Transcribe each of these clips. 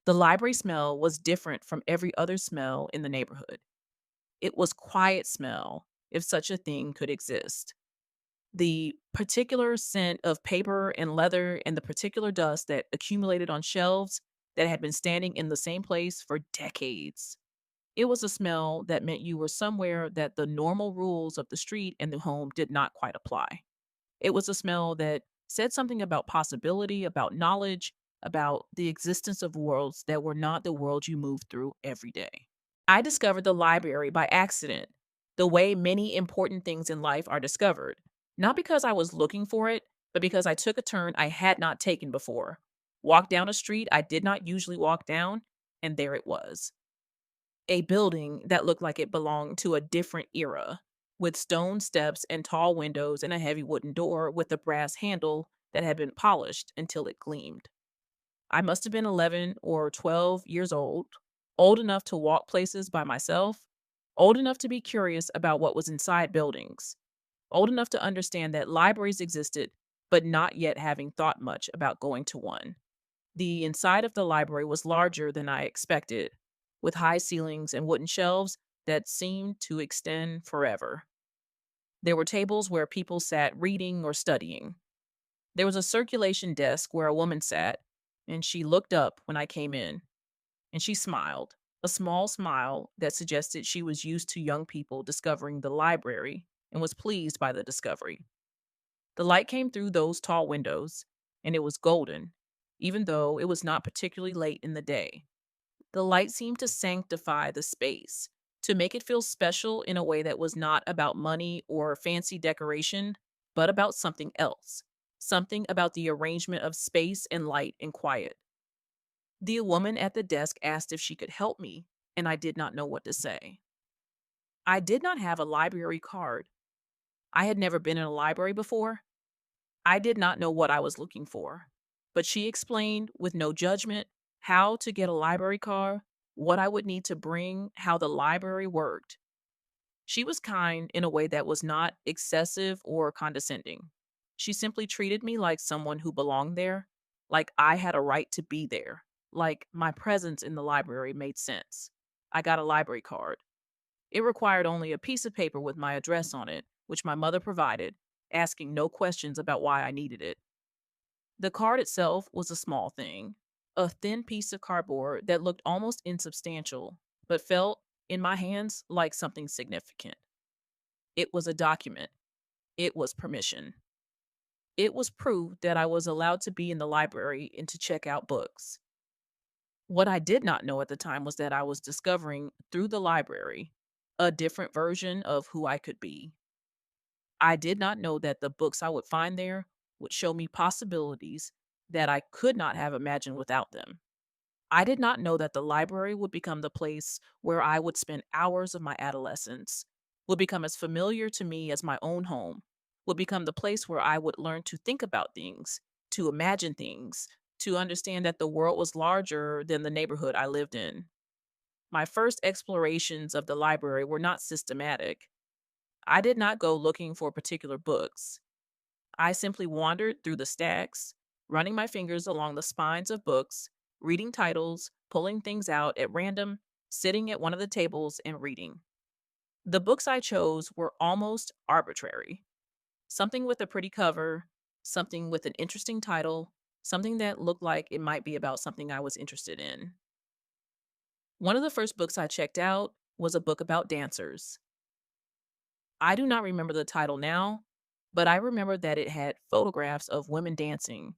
The library smell was different from every other smell in the neighborhood. It was quiet smell, if such a thing could exist. The particular scent of paper and leather and the particular dust that accumulated on shelves that had been standing in the same place for decades. It was a smell that meant you were somewhere that the normal rules of the street and the home did not quite apply. It was a smell that said something about possibility, about knowledge, about the existence of worlds that were not the world you moved through every day. I discovered the library by accident, the way many important things in life are discovered. Not because I was looking for it, but because I took a turn I had not taken before. Walked down a street I did not usually walk down, and there it was. A building that looked like it belonged to a different era, with stone steps and tall windows and a heavy wooden door with a brass handle that had been polished until it gleamed. I must have been 11 or 12 years old enough to walk places by myself, old enough to be curious about what was inside buildings, old enough to understand that libraries existed, but not yet having thought much about going to one. The inside of the library was larger than I expected, with high ceilings and wooden shelves that seemed to extend forever. There were tables where people sat reading or studying. There was a circulation desk where a woman sat, and she looked up when I came in, and she smiled, a small smile that suggested she was used to young people discovering the library and was pleased by the discovery. The light came through those tall windows, and it was golden, even though it was not particularly late in the day. The light seemed to sanctify the space, to make it feel special in a way that was not about money or fancy decoration, but about something else. Something about the arrangement of space and light and quiet. The woman at the desk asked if she could help me, and I did not know what to say. I did not have a library card. I had never been in a library before. I did not know what I was looking for. But she explained, with no judgment, how to get a library card, what I would need to bring, how the library worked. She was kind in a way that was not excessive or condescending. She simply treated me like someone who belonged there, like I had a right to be there, like my presence in the library made sense. I got a library card. It required only a piece of paper with my address on it, which my mother provided, asking no questions about why I needed it. The card itself was a small thing, a thin piece of cardboard that looked almost insubstantial, but felt, in my hands, like something significant. It was a document. It was permission. It was proof that I was allowed to be in the library and to check out books. What I did not know at the time was that I was discovering, through the library, a different version of who I could be. I did not know that the books I would find there would show me possibilities that I could not have imagined without them. I did not know that the library would become the place where I would spend hours of my adolescence, would become as familiar to me as my own home, would become the place where I would learn to think about things, to imagine things, to understand that the world was larger than the neighborhood I lived in. My first explorations of the library were not systematic. I did not go looking for particular books. I simply wandered through the stacks, running my fingers along the spines of books, reading titles, pulling things out at random, sitting at one of the tables and reading. The books I chose were almost arbitrary. Something with a pretty cover, something with an interesting title, something that looked like it might be about something I was interested in. One of the first books I checked out was a book about dancers. I do not remember the title now, but I remember that it had photographs of women dancing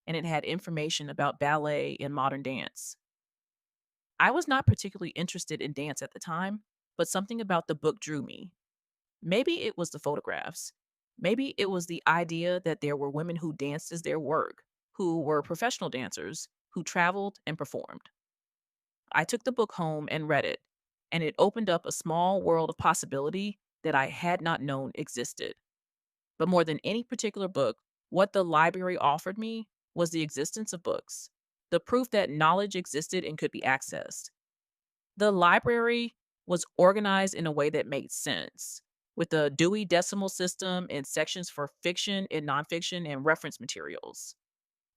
and it had information about ballet and modern dance. I was not particularly interested in dance at the time, but something about the book drew me. Maybe it was the photographs. Maybe it was the idea that there were women who danced as their work, who were professional dancers, who traveled and performed. I took the book home and read it, and it opened up a small world of possibility that I had not known existed. But more than any particular book, what the library offered me was the existence of books, the proof that knowledge existed and could be accessed. The library was organized in a way that made sense, with a Dewey Decimal System and sections for fiction and nonfiction and reference materials.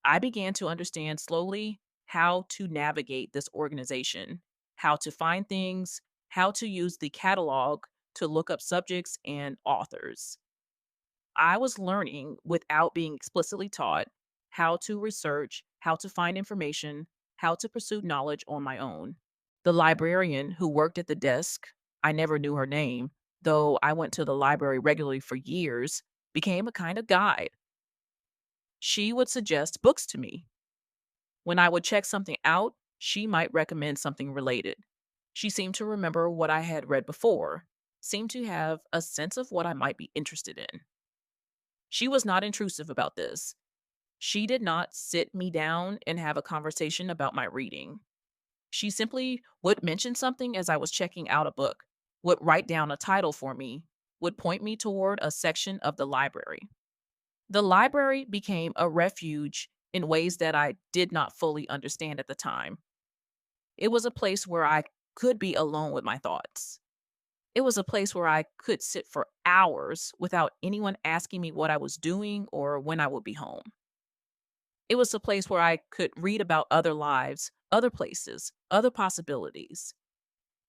I began to understand slowly how to navigate this organization, how to find things, how to use the catalog to look up subjects and authors. I was learning without being explicitly taught how to research, how to find information, how to pursue knowledge on my own. The librarian who worked at the desk, I never knew her name, though I went to the library regularly for years, became a kind of guide. She would suggest books to me. When I would check something out, she might recommend something related. She seemed to remember what I had read before, seemed to have a sense of what I might be interested in. She was not intrusive about this. She did not sit me down and have a conversation about my reading. She simply would mention something as I was checking out a book, would write down a title for me, would point me toward a section of the library. The library became a refuge in ways that I did not fully understand at the time. It was a place where I could be alone with my thoughts. It was a place where I could sit for hours without anyone asking me what I was doing or when I would be home. It was a place where I could read about other lives, other places, other possibilities.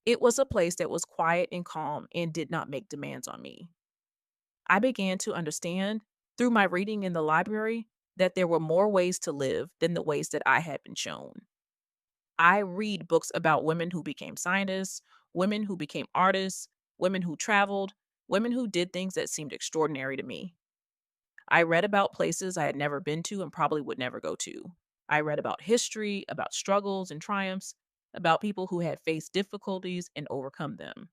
It was a place that was quiet and calm and did not make demands on me. I began to understand through my reading in the library that there were more ways to live than the ways that I had been shown. I read books about women who became scientists, women who became artists, women who traveled, women who did things that seemed extraordinary to me. I read about places I had never been to and probably would never go to. I read about history, about struggles and triumphs, about people who had faced difficulties and overcome them.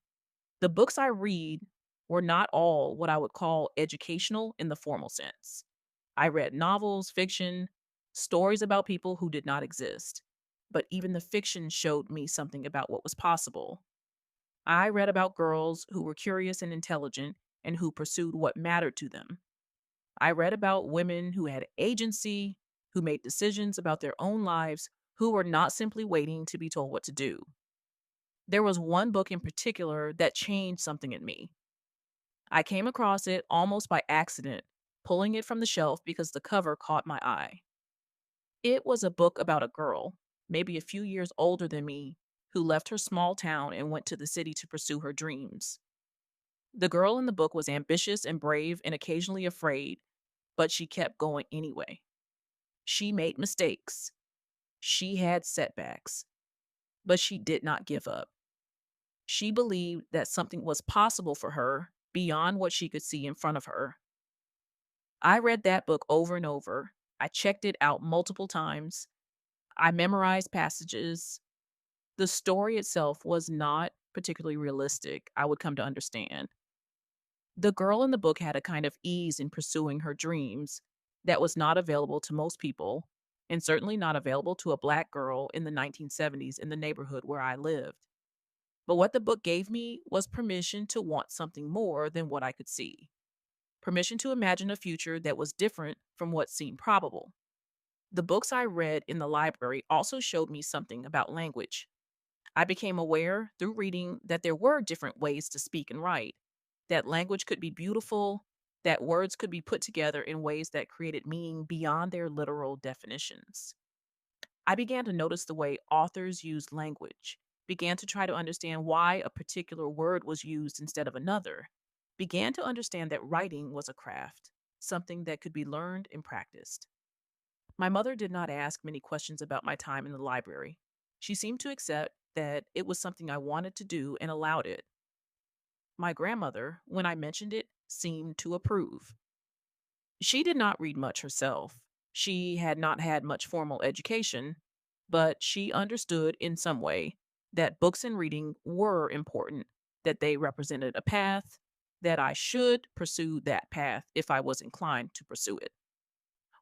The books I read were not all what I would call educational in the formal sense. I read novels, fiction, stories about people who did not exist. But even the fiction showed me something about what was possible. I read about girls who were curious and intelligent and who pursued what mattered to them. I read about women who had agency, who made decisions about their own lives, who were not simply waiting to be told what to do. There was one book in particular that changed something in me. I came across it almost by accident, pulling it from the shelf because the cover caught my eye. It was a book about a girl, maybe a few years older than me, who left her small town and went to the city to pursue her dreams. The girl in the book was ambitious and brave and occasionally afraid, but she kept going anyway. She made mistakes. She had setbacks, but she did not give up. She believed that something was possible for her beyond what she could see in front of her. I read that book over and over. I checked it out multiple times. I memorized passages. The story itself was not particularly realistic, I would come to understand. The girl in the book had a kind of ease in pursuing her dreams that was not available to most people, and certainly not available to a black girl in the 1970s in the neighborhood where I lived. But what the book gave me was permission to want something more than what I could see, permission to imagine a future that was different from what seemed probable. The books I read in the library also showed me something about language. I became aware through reading that there were different ways to speak and write, that language could be beautiful, that words could be put together in ways that created meaning beyond their literal definitions. I began to notice the way authors used language, began to try to understand why a particular word was used instead of another, began to understand that writing was a craft, something that could be learned and practiced. My mother did not ask many questions about my time in the library. She seemed to accept that it was something I wanted to do and allowed it. My grandmother, when I mentioned it, seemed to approve. She did not read much herself. She had not had much formal education, but she understood in some way that books and reading were important, that they represented a path, that I should pursue that path if I was inclined to pursue it.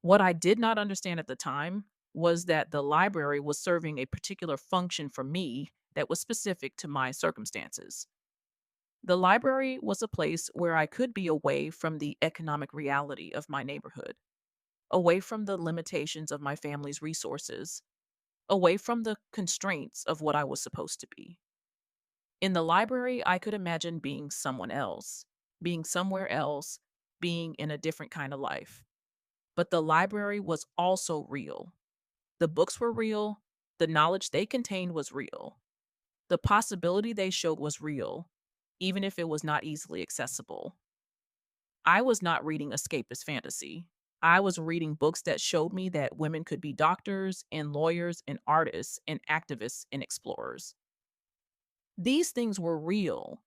What I did not understand at the time was that the library was serving a particular function for me that was specific to my circumstances. The library was a place where I could be away from the economic reality of my neighborhood, away from the limitations of my family's resources, away from the constraints of what I was supposed to be. In the library, I could imagine being someone else, being somewhere else, being in a different kind of life. But the library was also real. The books were real, the knowledge they contained was real. The possibility they showed was real, even if it was not easily accessible. I was not reading escapist fantasy. I was reading books that showed me that women could be doctors and lawyers and artists and activists and explorers. These things were real.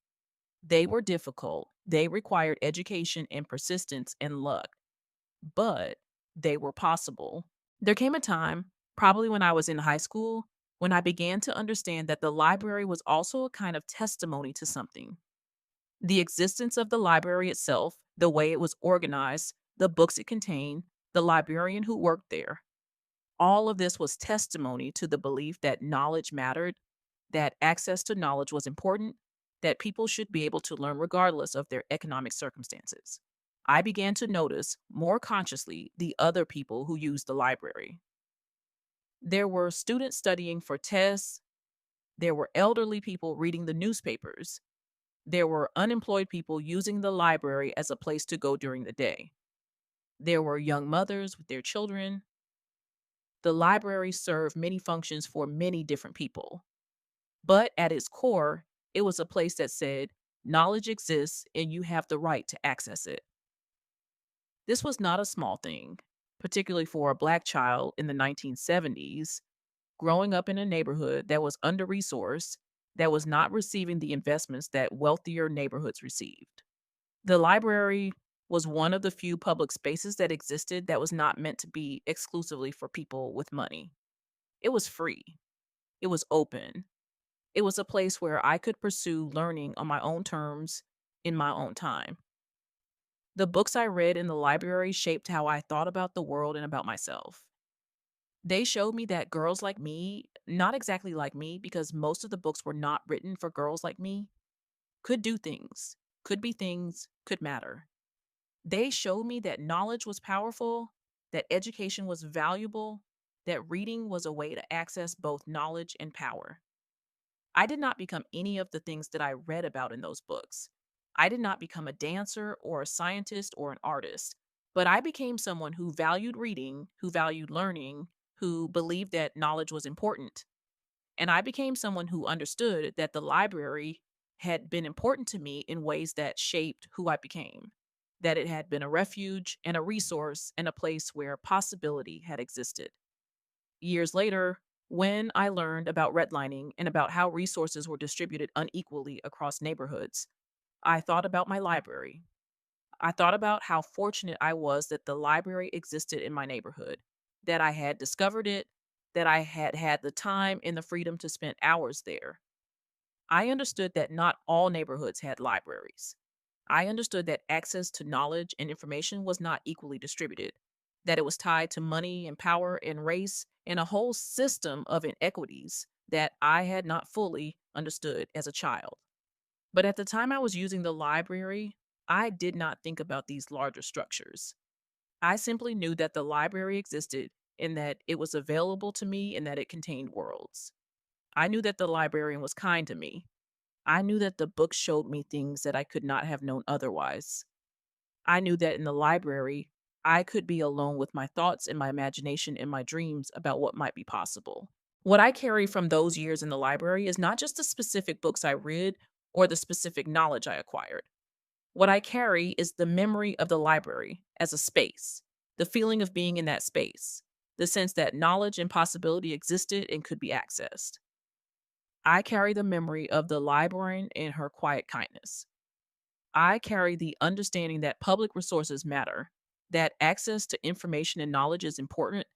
They were difficult. They required education and persistence and luck, but they were possible. There came a time, probably when I was in high school, when I began to understand that the library was also a kind of testimony to something. The existence of the library itself, the way it was organized, the books it contained, the librarian who worked there, all of this was testimony to the belief that knowledge mattered, that access to knowledge was important, that people should be able to learn regardless of their economic circumstances. I began to notice more consciously the other people who used the library. There were students studying for tests, there were elderly people reading the newspapers, there were unemployed people using the library as a place to go during the day. There were young mothers with their children. The library served many functions for many different people. But at its core, it was a place that said, knowledge exists and you have the right to access it. This was not a small thing, particularly for a Black child in the 1970s, growing up in a neighborhood that was under resourced, that was not receiving the investments that wealthier neighborhoods received. The library was one of the few public spaces that existed that was not meant to be exclusively for people with money. It was free, it was open, it was a place where I could pursue learning on my own terms in my own time. The books I read in the library shaped how I thought about the world and about myself. They showed me that girls like me, not exactly like me, because most of the books were not written for girls like me, could do things, could be things, could matter. They showed me that knowledge was powerful, that education was valuable, that reading was a way to access both knowledge and power. I did not become any of the things that I read about in those books. I did not become a dancer or a scientist or an artist, but I became someone who valued reading, who valued learning, who believed that knowledge was important. And I became someone who understood that the library had been important to me in ways that shaped who I became, that it had been a refuge and a resource and a place where possibility had existed. Years later, when I learned about redlining and about how resources were distributed unequally across neighborhoods, I thought about my library. I thought about how fortunate I was that the library existed in my neighborhood, that I had discovered it, that I had had the time and the freedom to spend hours there. I understood that not all neighborhoods had libraries. I understood that access to knowledge and information was not equally distributed, that it was tied to money and power and race and a whole system of inequities that I had not fully understood as a child. But at the time I was using the library, I did not think about these larger structures. I simply knew that the library existed and that it was available to me and that it contained worlds. I knew that the librarian was kind to me. I knew that the books showed me things that I could not have known otherwise. I knew that in the library, I could be alone with my thoughts and my imagination and my dreams about what might be possible. What I carry from those years in the library is not just the specific books I read or the specific knowledge I acquired. What I carry is the memory of the library as a space, the feeling of being in that space, the sense that knowledge and possibility existed and could be accessed. I carry the memory of the librarian and her quiet kindness. I carry the understanding that public resources matter, that access to information and knowledge is important,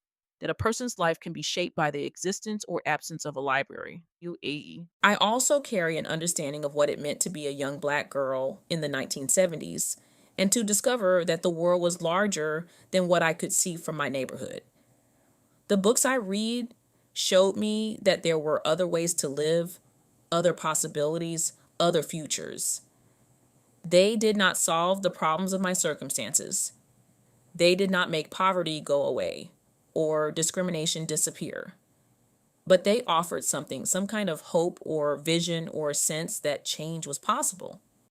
that a person's life can be shaped by the existence or absence of a library. UAE. I also carry an understanding of what it meant to be a young Black girl in the 1970s and to discover that the world was larger than what I could see from my neighborhood. The books I read showed me that there were other ways to live, other possibilities, other futures. They did not solve the problems of my circumstances. They did not make poverty go away or discrimination disappear. But they offered something, some kind of hope or vision or sense that change was possible.